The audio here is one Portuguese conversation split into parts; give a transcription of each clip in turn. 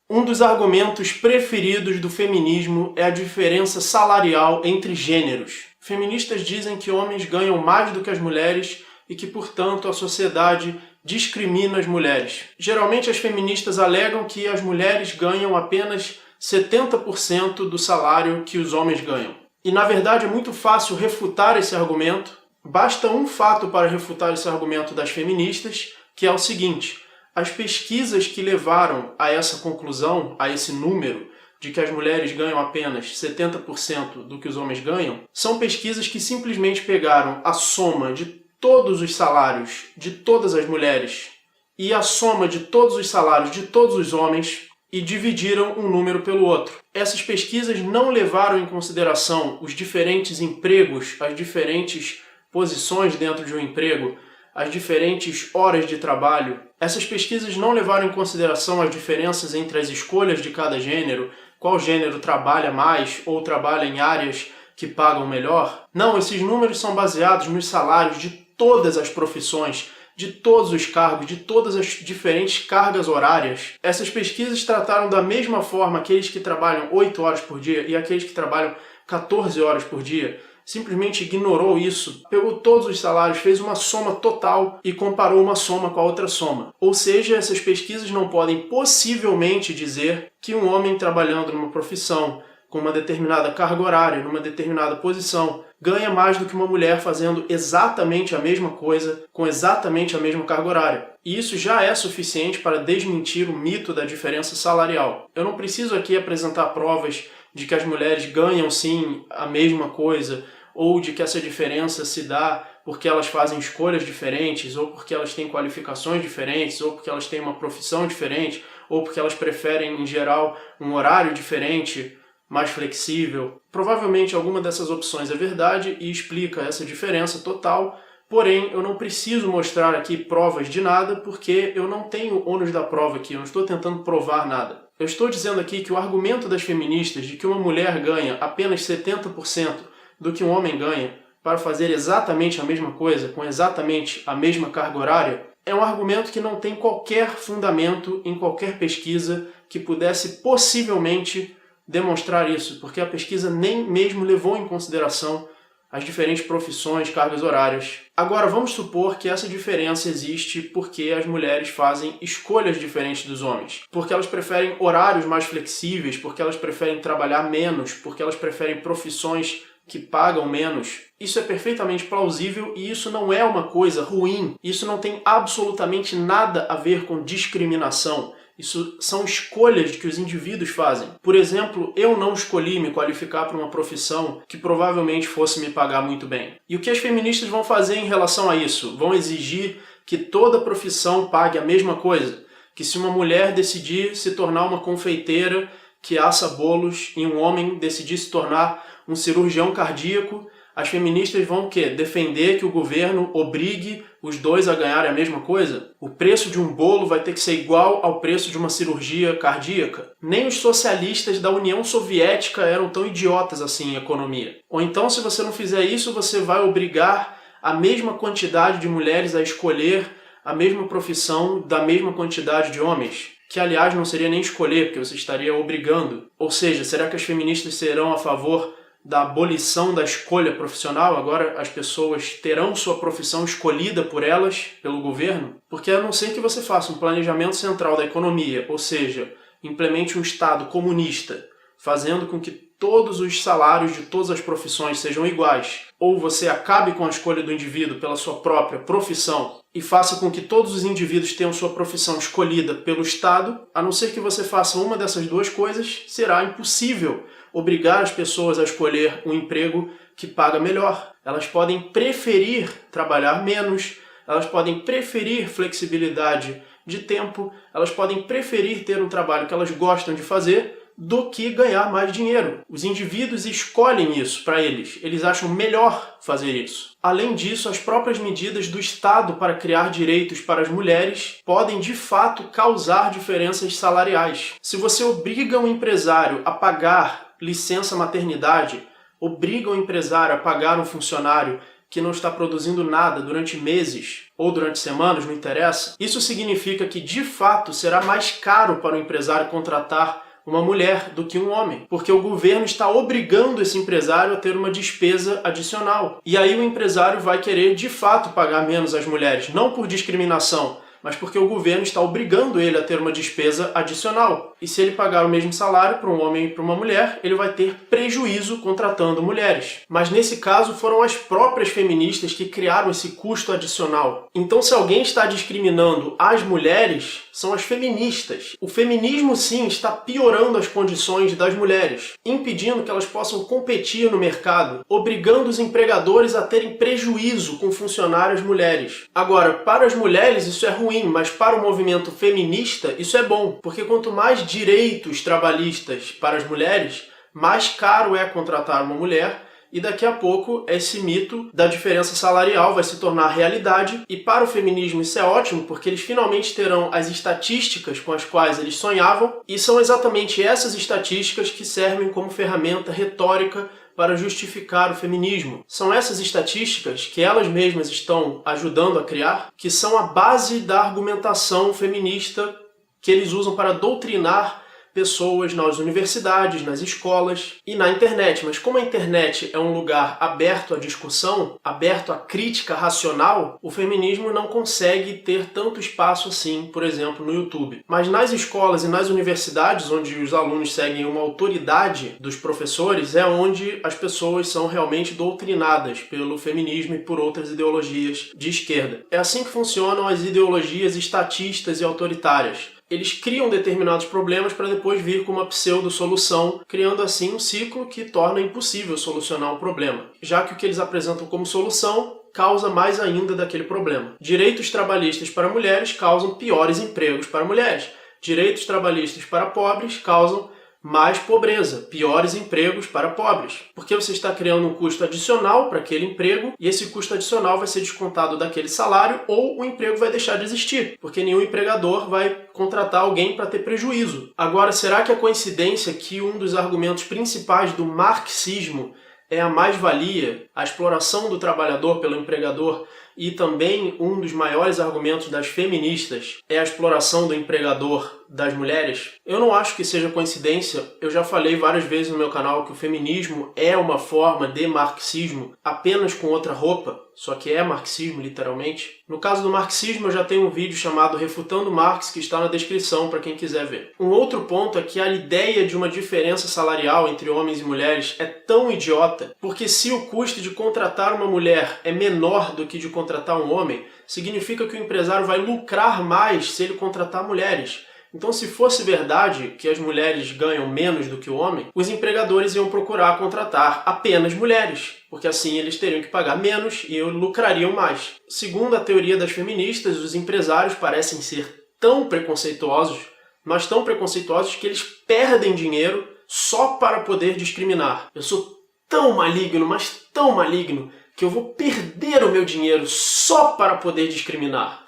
Um dos argumentos preferidos do feminismo é a diferença salarial entre gêneros. Feministas dizem que homens ganham mais do que as mulheres e que, portanto, a sociedade discrimina as mulheres. Geralmente as feministas alegam que as mulheres ganham apenas 70% do salário que os homens ganham. E, na verdade, é muito fácil refutar esse argumento. Basta um fato para refutar esse argumento das feministas, que é o seguinte: as pesquisas que levaram a essa conclusão, a esse número, de que as mulheres ganham apenas 70% do que os homens ganham, são pesquisas que simplesmente pegaram a soma de todos os salários de todas as mulheres e a soma de todos os salários de todos os homens e dividiram um número pelo outro. Essas pesquisas não levaram em consideração os diferentes empregos, as diferentes posições dentro de um emprego, as diferentes horas de trabalho. Essas pesquisas não levaram em consideração as diferenças entre as escolhas de cada gênero, qual gênero trabalha mais ou trabalha em áreas que pagam melhor. Não, esses números são baseados nos salários de todas as profissões, de todos os cargos, de todas as diferentes cargas horárias. Essas pesquisas trataram da mesma forma aqueles que trabalham 8 horas por dia e aqueles que trabalham 14 horas por dia. Simplesmente ignorou isso, pegou todos os salários, fez uma soma total e comparou uma soma com a outra soma. Ou seja, essas pesquisas não podem possivelmente dizer que um homem trabalhando numa profissão, com uma determinada carga horária, numa determinada posição, ganha mais do que uma mulher fazendo exatamente a mesma coisa, com exatamente a mesma carga horária. E isso já é suficiente para desmentir o mito da diferença salarial. Eu não preciso aqui apresentar provas de que as mulheres ganham sim a mesma coisa, ou de que essa diferença se dá porque elas fazem escolhas diferentes, ou porque elas têm qualificações diferentes, ou porque elas têm uma profissão diferente, ou porque elas preferem, em geral, um horário diferente, mais flexível. Provavelmente alguma dessas opções é verdade e explica essa diferença total, porém eu não preciso mostrar aqui provas de nada porque eu não tenho ônus da prova aqui, eu não estou tentando provar nada. Eu estou dizendo aqui que o argumento das feministas de que uma mulher ganha apenas 70% do que um homem ganha para fazer exatamente a mesma coisa, com exatamente a mesma carga horária, é um argumento que não tem qualquer fundamento em qualquer pesquisa que pudesse possivelmente demonstrar isso, porque a pesquisa nem mesmo levou em consideração as diferentes profissões, cargas horárias. Agora, vamos supor que essa diferença existe porque as mulheres fazem escolhas diferentes dos homens. Porque elas preferem horários mais flexíveis, porque elas preferem trabalhar menos, porque elas preferem profissões que pagam menos. Isso é perfeitamente plausível e isso não é uma coisa ruim. Isso não tem absolutamente nada a ver com discriminação. Isso são escolhas que os indivíduos fazem. Por exemplo, eu não escolhi me qualificar para uma profissão que provavelmente fosse me pagar muito bem. E o que as feministas vão fazer em relação a isso? Vão exigir que toda profissão pague a mesma coisa? Que se uma mulher decidir se tornar uma confeiteira que assa bolos e um homem decidir se tornar um cirurgião cardíaco, as feministas vão o quê? Defender que o governo obrigue os dois a ganharem a mesma coisa? O preço de um bolo vai ter que ser igual ao preço de uma cirurgia cardíaca? Nem os socialistas da União Soviética eram tão idiotas assim em economia. Ou então, se você não fizer isso, você vai obrigar a mesma quantidade de mulheres a escolher a mesma profissão da mesma quantidade de homens? Que, aliás, não seria nem escolher, porque você estaria obrigando. Ou seja, será que as feministas serão a favor da abolição da escolha profissional? Agora as pessoas terão sua profissão escolhida por elas, pelo governo? Porque a não ser que você faça um planejamento central da economia, ou seja, implemente um Estado comunista, fazendo com que todos os salários de todas as profissões sejam iguais, ou você acabe com a escolha do indivíduo pela sua própria profissão e faça com que todos os indivíduos tenham sua profissão escolhida pelo Estado, a não ser que você faça uma dessas duas coisas, será impossível obrigar as pessoas a escolher um emprego que paga melhor. Elas podem preferir trabalhar menos, elas podem preferir flexibilidade de tempo, elas podem preferir ter um trabalho que elas gostam de fazer do que ganhar mais dinheiro. Os indivíduos escolhem isso para eles. Eles acham melhor fazer isso. Além disso, as próprias medidas do Estado para criar direitos para as mulheres podem, de fato, causar diferenças salariais. Se você obriga um empresário a pagar licença maternidade, obriga o empresário a pagar um funcionário que não está produzindo nada durante meses ou durante semanas, não interessa, isso significa que, de fato, será mais caro para o empresário contratar uma mulher do que um homem, porque o governo está obrigando esse empresário a ter uma despesa adicional. E aí o empresário vai querer, de fato, pagar menos às mulheres, não por discriminação, mas porque o governo está obrigando ele a ter uma despesa adicional. E se ele pagar o mesmo salário para um homem e para uma mulher, ele vai ter prejuízo contratando mulheres. Mas nesse caso foram as próprias feministas que criaram esse custo adicional. Então, se alguém está discriminando as mulheres, são as feministas. O feminismo, sim, está piorando as condições das mulheres, impedindo que elas possam competir no mercado, obrigando os empregadores a terem prejuízo com funcionárias mulheres. Agora, para as mulheres isso é ruim, mas para o movimento feminista isso é bom, porque quanto mais direitos trabalhistas para as mulheres, mais caro é contratar uma mulher, e daqui a pouco esse mito da diferença salarial vai se tornar realidade, e para o feminismo isso é ótimo, porque eles finalmente terão as estatísticas com as quais eles sonhavam, e são exatamente essas estatísticas que servem como ferramenta retórica para justificar o feminismo. São essas estatísticas que elas mesmas estão ajudando a criar, que são a base da argumentação feminista que eles usam para doutrinar pessoas nas universidades, nas escolas e na internet. Mas como a internet é um lugar aberto à discussão, aberto à crítica racional, o feminismo não consegue ter tanto espaço assim, por exemplo, no YouTube. Mas nas escolas e nas universidades, onde os alunos seguem uma autoridade dos professores, é onde as pessoas são realmente doutrinadas pelo feminismo e por outras ideologias de esquerda. É assim que funcionam as ideologias estatistas e autoritárias. Eles criam determinados problemas para depois vir com uma pseudo-solução, criando assim um ciclo que torna impossível solucionar um problema, já que o que eles apresentam como solução causa mais ainda daquele problema. Direitos trabalhistas para mulheres causam piores empregos para mulheres. Direitos trabalhistas para pobres causam mais pobreza, piores empregos para pobres. Porque você está criando um custo adicional para aquele emprego e esse custo adicional vai ser descontado daquele salário ou o emprego vai deixar de existir, porque nenhum empregador vai contratar alguém para ter prejuízo. Agora, será que é coincidência que um dos argumentos principais do marxismo é a mais-valia, a exploração do trabalhador pelo empregador, e também um dos maiores argumentos das feministas é a exploração do empregador das mulheres? Eu não acho que seja coincidência. Eu já falei várias vezes no meu canal que o feminismo é uma forma de marxismo, apenas com outra roupa, só que é marxismo literalmente. No caso do marxismo eu já tenho um vídeo chamado Refutando Marx, que está na descrição para quem quiser ver. Um outro ponto é que a ideia de uma diferença salarial entre homens e mulheres é tão idiota, porque se o custo de contratar uma mulher é menor do que de contratar um homem, significa que o empresário vai lucrar mais se ele contratar mulheres. Então, se fosse verdade que as mulheres ganham menos do que o homem, os empregadores iam procurar contratar apenas mulheres, porque assim eles teriam que pagar menos e lucrariam mais. Segundo a teoria das feministas, os empresários parecem ser tão preconceituosos, mas tão preconceituosos que eles perdem dinheiro só para poder discriminar. Eu sou tão maligno, mas tão maligno, que eu vou perder o meu dinheiro só para poder discriminar.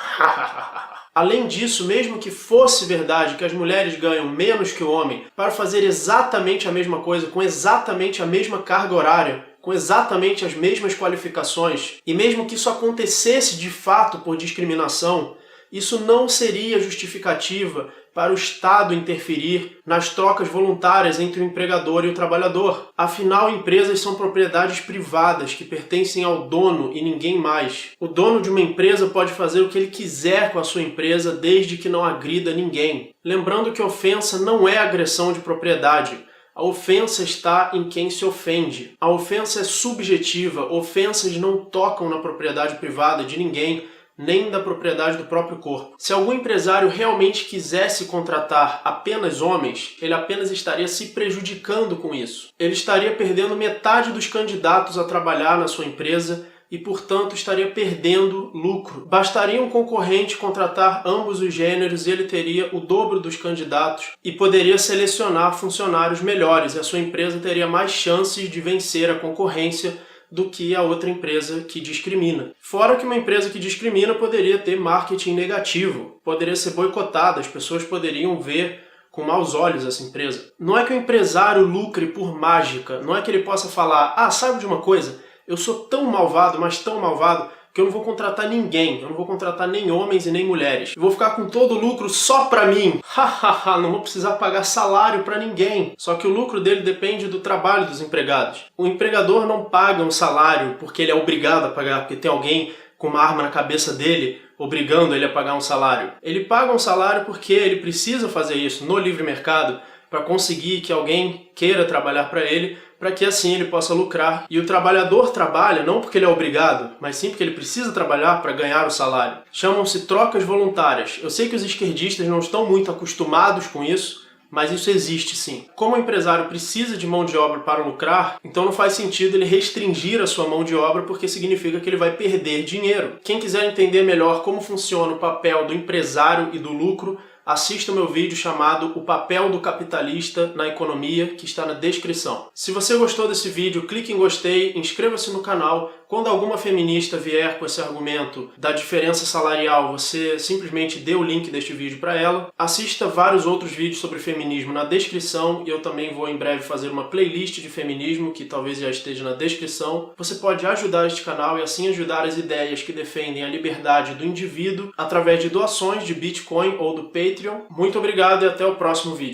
Além disso, mesmo que fosse verdade que as mulheres ganham menos que o homem para fazer exatamente a mesma coisa, com exatamente a mesma carga horária, com exatamente as mesmas qualificações, e mesmo que isso acontecesse de fato por discriminação, isso não seria justificativa para o Estado interferir nas trocas voluntárias entre o empregador e o trabalhador. Afinal, empresas são propriedades privadas que pertencem ao dono e ninguém mais. O dono de uma empresa pode fazer o que ele quiser com a sua empresa desde que não agrida ninguém. Lembrando que ofensa não é agressão de propriedade. A ofensa está em quem se ofende. A ofensa é subjetiva. Ofensas não tocam na propriedade privada de ninguém, nem da propriedade do próprio corpo. Se algum empresário realmente quisesse contratar apenas homens, ele apenas estaria se prejudicando com isso. Ele estaria perdendo metade dos candidatos a trabalhar na sua empresa e, portanto, estaria perdendo lucro. Bastaria um concorrente contratar ambos os gêneros e ele teria o dobro dos candidatos e poderia selecionar funcionários melhores, e a sua empresa teria mais chances de vencer a concorrência do que a outra empresa que discrimina. Fora que uma empresa que discrimina poderia ter marketing negativo, poderia ser boicotada, as pessoas poderiam ver com maus olhos essa empresa. Não é que o empresário lucre por mágica, não é que ele possa falar, sabe de uma coisa? Eu sou tão malvado, mas tão malvado, que eu não vou contratar ninguém, eu não vou contratar nem homens e nem mulheres. Eu vou ficar com todo o lucro só pra mim. Hahaha, não vou precisar pagar salário pra ninguém. Só que o lucro dele depende do trabalho dos empregados. O empregador não paga um salário porque ele é obrigado a pagar, porque tem alguém com uma arma na cabeça dele obrigando ele a pagar um salário. Ele paga um salário porque ele precisa fazer isso no livre mercado para conseguir que alguém queira trabalhar para ele, para que assim ele possa lucrar. E o trabalhador trabalha não porque ele é obrigado, mas sim porque ele precisa trabalhar para ganhar o salário. Chamam-se trocas voluntárias. Eu sei que os esquerdistas não estão muito acostumados com isso, mas isso existe sim. Como o empresário precisa de mão de obra para lucrar, então não faz sentido ele restringir a sua mão de obra, porque significa que ele vai perder dinheiro. Quem quiser entender melhor como funciona o papel do empresário e do lucro, assista o meu vídeo chamado O Papel do Capitalista na Economia, que está na descrição. Se você gostou desse vídeo, clique em gostei, inscreva-se no canal. Quando alguma feminista vier com esse argumento da diferença salarial, você simplesmente dê o link deste vídeo para ela. Assista vários outros vídeos sobre feminismo na descrição, e eu também vou em breve fazer uma playlist de feminismo, que talvez já esteja na descrição. Você pode ajudar este canal e assim ajudar as ideias que defendem a liberdade do indivíduo através de doações de Bitcoin ou do Patreon. Muito obrigado e até o próximo vídeo.